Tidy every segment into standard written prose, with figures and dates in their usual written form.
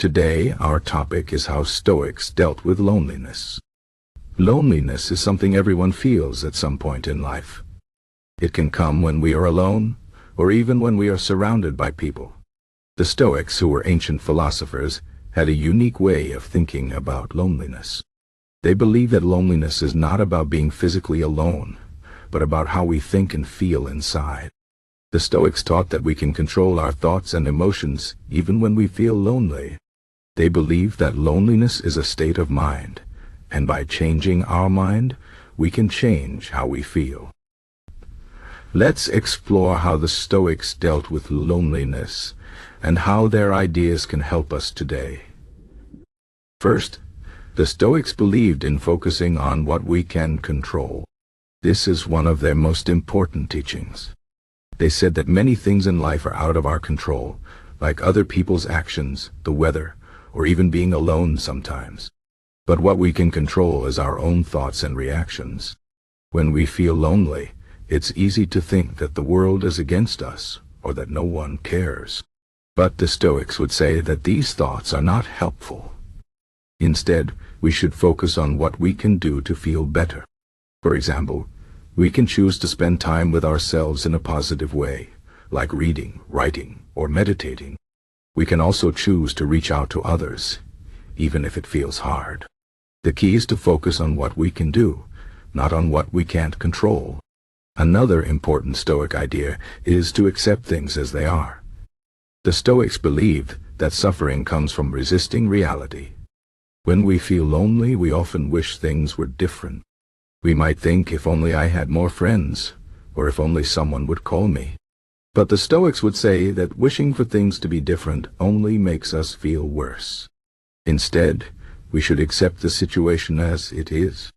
Today, our topic is how Stoics dealt with loneliness. Loneliness is something everyone feels at some point in life. It can come when we are alone, or even when we are surrounded by people. The Stoics, who were ancient philosophers, had a unique way of thinking about loneliness. They believed that loneliness is not about being physically alone, but about how we think and feel inside. The Stoics taught that we can control our thoughts and emotions even when we feel lonely. They believed that loneliness is a state of mind, and by changing our mind, we can change how we feel. Let's explore how the Stoics dealt with loneliness and how their ideas can help us today. First, the Stoics believed in focusing on what we can control. This is one of their most important teachings. They said that many things in life are out of our control, like other people's actions, the weather, or even being alone sometimes. But what we can control is our own thoughts and reactions. When we feel lonely, it's easy to think that the world is against us, or that no one cares. But the Stoics would say that these thoughts are not helpful. Instead, we should focus on what we can do to feel better. For example, we can choose to spend time with ourselves in a positive way, like reading, writing, or meditating. We can also choose to reach out to others, even if it feels hard. The key is to focus on what we can do, not on what we can't control. Another important Stoic idea is to accept things as they are. The Stoics believed that suffering comes from resisting reality. When we feel lonely, we often wish things were different. We might think, if only I had more friends, or if only someone would call me. But the Stoics would say that wishing for things to be different only makes us feel worse. Instead, we should accept the situation as it is.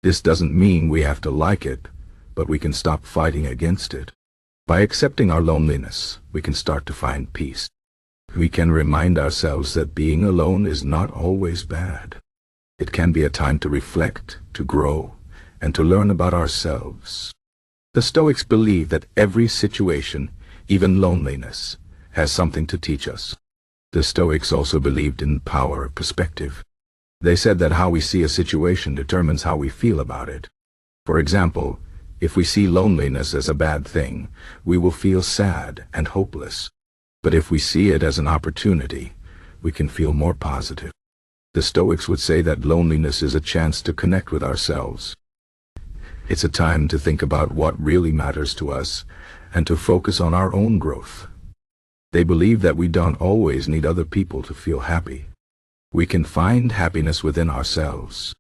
This doesn't mean we have to like it, but we can stop fighting against it. By accepting our loneliness, we can start to find peace. We can remind ourselves that being alone is not always bad. It can be a time to reflect, to grow, and to learn about ourselves. The Stoics believe that every situation, even loneliness, has something to teach us. The Stoics also believed in the power of perspective. They said that how we see a situation determines how we feel about it. For example, if we see loneliness as a bad thing, we will feel sad and hopeless. But if we see it as an opportunity, we can feel more positive. The Stoics would say that loneliness is a chance to connect with ourselves. It's a time to think about what really matters to us and to focus on our own growth. They believe that we don't always need other people to feel happy. We can find happiness within ourselves.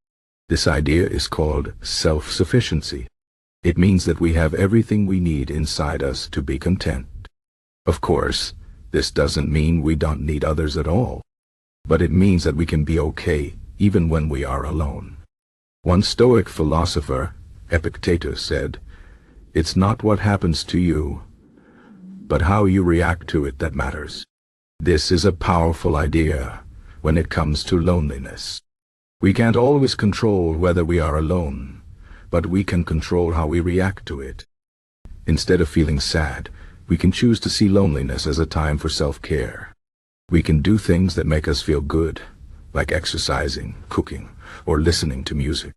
This idea is called self-sufficiency. It means that we have everything we need inside us to be content. Of course, this doesn't mean we don't need others at all, but it means that we can be okay even when we are alone. One Stoic philosopher, Epictetus, said, "It's not what happens to you, but how you react to it that matters." This is a powerful idea when it comes to loneliness. We can't always control whether we are alone, but we can control how we react to it. Instead of feeling sad, we can choose to see loneliness as a time for self-care. We can do things that make us feel good, like exercising, cooking, or listening to music.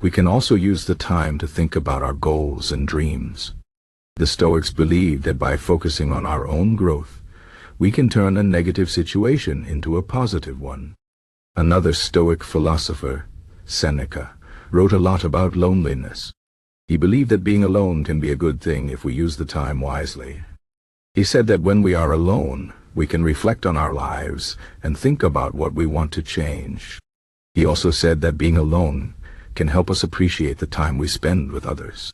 We can also use the time to think about our goals and dreams. The Stoics believed that by focusing on our own growth, we can turn a negative situation into a positive one. Another Stoic philosopher, Seneca, wrote a lot about loneliness. He believed that being alone can be a good thing if we use the time wisely. He said that when we are alone, we can reflect on our lives and think about what we want to change. He also said that being alone can help us appreciate the time we spend with others.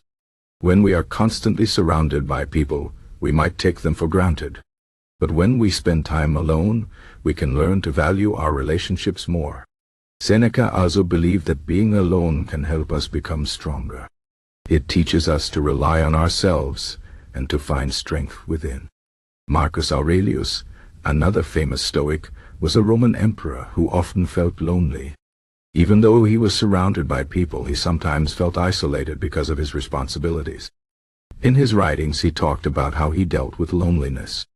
When we are constantly surrounded by people, we might take them for granted. But when we spend time alone, we can learn to value our relationships more. Seneca also believed that being alone can help us become stronger. It teaches us to rely on ourselves and to find strength within. Marcus Aurelius, another famous Stoic, was a Roman emperor who often felt lonely. Even though he was surrounded by people, he sometimes felt isolated because of his responsibilities. In his writings, he talked about how he dealt with loneliness.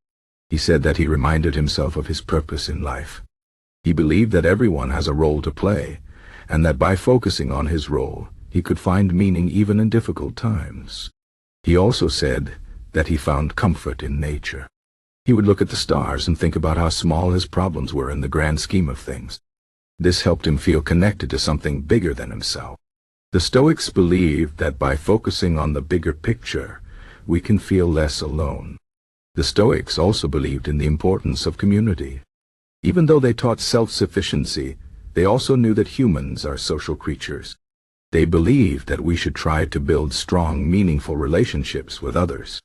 He said that he reminded himself of his purpose in life. He believed that everyone has a role to play, and that by focusing on his role, he could find meaning even in difficult times. He also said that he found comfort in nature. He would look at the stars and think about how small his problems were in the grand scheme of things. This helped him feel connected to something bigger than himself. The Stoics believed that by focusing on the bigger picture, we can feel less alone. The Stoics also believed in the importance of community. Even though they taught self-sufficiency, they also knew that humans are social creatures. They believed that we should try to build strong, meaningful relationships with others.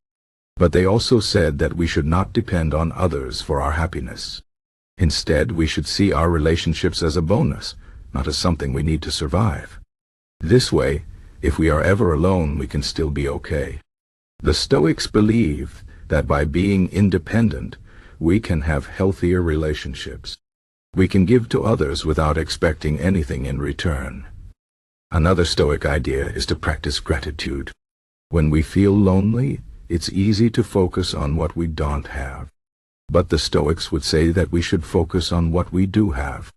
But they also said that we should not depend on others for our happiness. Instead, we should see our relationships as a bonus, not as something we need to survive. This way, if we are ever alone, we can still be okay. The Stoics believe that by being independent, we can have healthier relationships. We can give to others without expecting anything in return. Another Stoic idea is to practice gratitude. When we feel lonely, it's easy to focus on what we don't have. But the Stoics would say that we should focus on what we do have.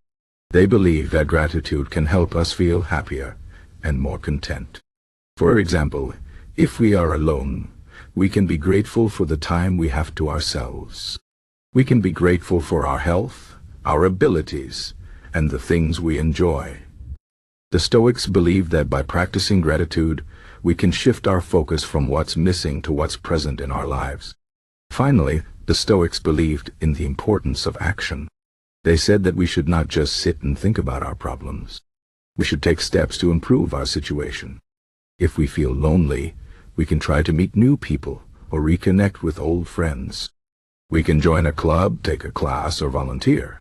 They believe that gratitude can help us feel happier and more content. For example, if we are alone, we can be grateful for the time we have to ourselves. We can be grateful for our health, our abilities, and the things we enjoy. The Stoics believe that by practicing gratitude, we can shift our focus from what's missing to what's present in our lives. Finally, the Stoics believed in the importance of action. They said that we should not just sit and think about our problems. We should take steps to improve our situation. If we feel lonely, we can try to meet new people or reconnect with old friends. We can join a club, take a class, or volunteer.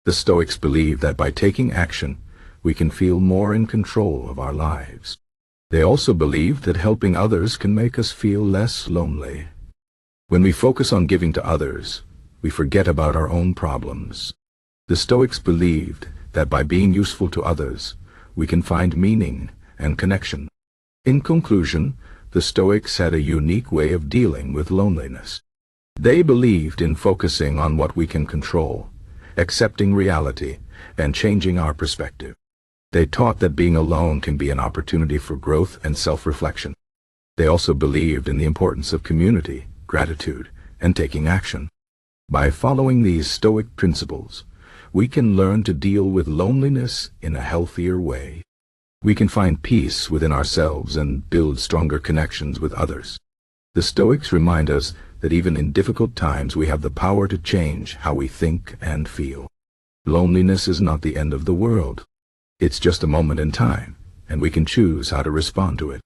The Stoics believe that by taking action, we can feel more in control of our lives. They also believe that helping others can make us feel less lonely. When we focus on giving to others, we forget about our own problems. The Stoics believed that by being useful to others, we can find meaning and connection. In conclusion, the Stoics had a unique way of dealing with loneliness. They believed in focusing on what we can control, accepting reality, and changing our perspective. They taught that being alone can be an opportunity for growth and self-reflection. They also believed in the importance of community, gratitude, and taking action. By following these Stoic principles, we can learn to deal with loneliness in a healthier way. We can find peace within ourselves and build stronger connections with others. The Stoics remind us that even in difficult times we have the power to change how we think and feel. Loneliness is not the end of the world. It's just a moment in time, and we can choose how to respond to it.